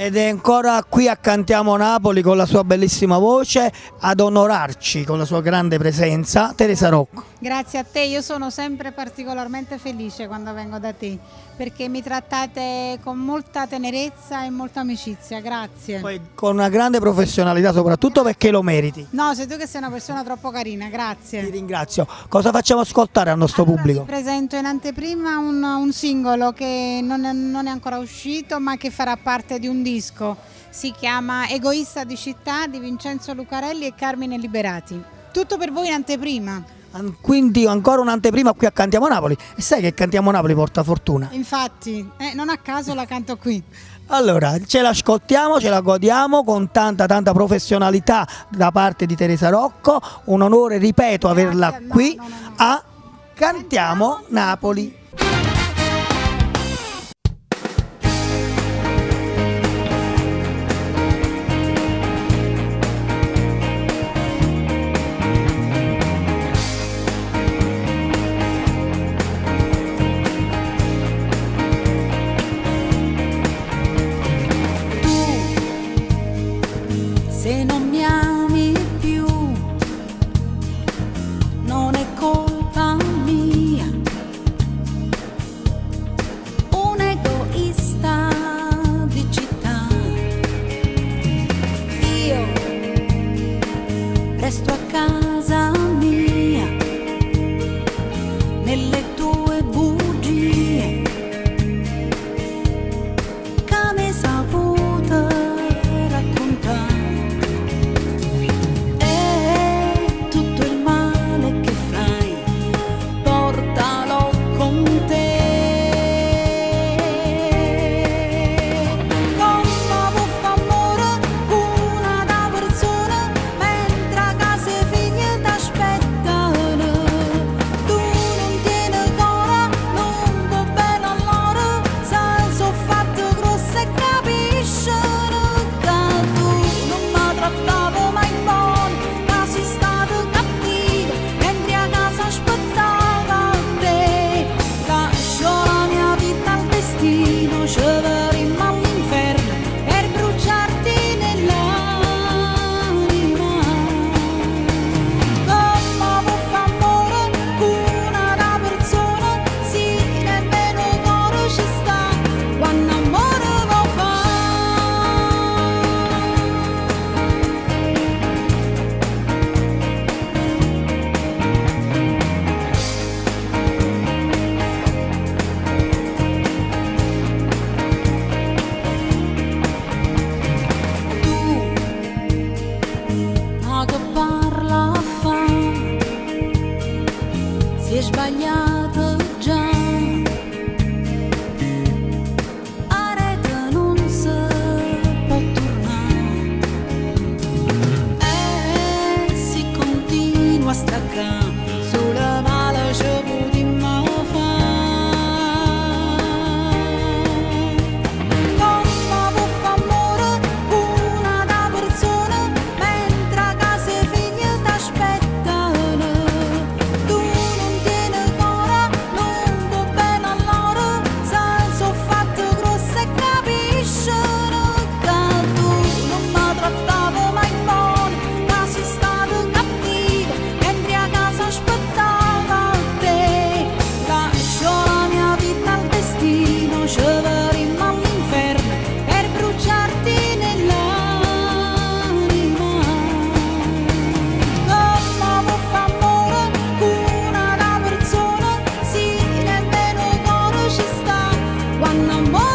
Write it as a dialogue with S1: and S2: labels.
S1: Ed è ancora qui a Cantiamo Napoli con la sua bellissima voce ad onorarci con la sua grande presenza, Teresa Rocco.
S2: Grazie a te, io sono sempre particolarmente felice quando vengo da te perché mi trattate con molta tenerezza e molta amicizia, grazie.
S1: Poi con una grande professionalità soprattutto perché lo meriti.
S2: No, sei tu che sei una persona troppo carina,
S1: Ti
S2: grazie.
S1: ringrazio. Cosa facciamo ascoltare al nostro pubblico?
S2: Vi presento in anteprima un singolo che non è ancora uscito ma che farà parte di un disco. Si chiama Egoista di città di Vincenzo Lucarelli e Carmine Liberati. Tutto per voi in anteprima.
S1: Quindi ancora un'anteprima qui a Cantiamo Napoli. E sai che Cantiamo Napoli porta fortuna?
S2: Infatti, non a caso la canto qui.
S1: Allora, ce l'ascoltiamo, ce la godiamo con tanta professionalità da parte di Teresa Rocco. Un onore, ripeto, averla
S2: Grazie,
S1: qui
S2: no.
S1: a Cantiamo Napoli.
S3: Se non mi ami più, non è colpa mia. Un egoista di città. Io resto a casa mia, nelle tue bugie, che mi saputo raccontare. Tutto il male che fai, portalo con te. Come può fa amore una da persona, mentre a casa i figli t'aspettano. Tu non tieni cura, non può bene a loro, se sono fatte grosse e capiscono che tu non mi trattavo mai buono, ma sei stato cattivo, mentre a casa aspettava te. Lascio la mia vita al destino, ci vedremo all'inferno per bruciarti nell'anima. Come può fa amore una da persona, sì, nemmeno cuore ci sta, quando amore lo fa. Ma che parla fa, si è sbagliato già. A rete non si può tornare, e si continua a staccare sulle male ci potremmo fare. Come può fa amore una da persona, mentre a casa i figli t'aspettano. Tu non tieni cura, non può bene a loro, se sono fatte grosse e capiscono che tu non mi trattavo mai buono, ma sei stato cattivo, mentre a casa aspettava te. Lascio la mia vita al destino, ci vedremo all'inferno per bruciarti nell'anima. Come può fa amore una da persona, sì, nemmeno cuore ci sta, quando amore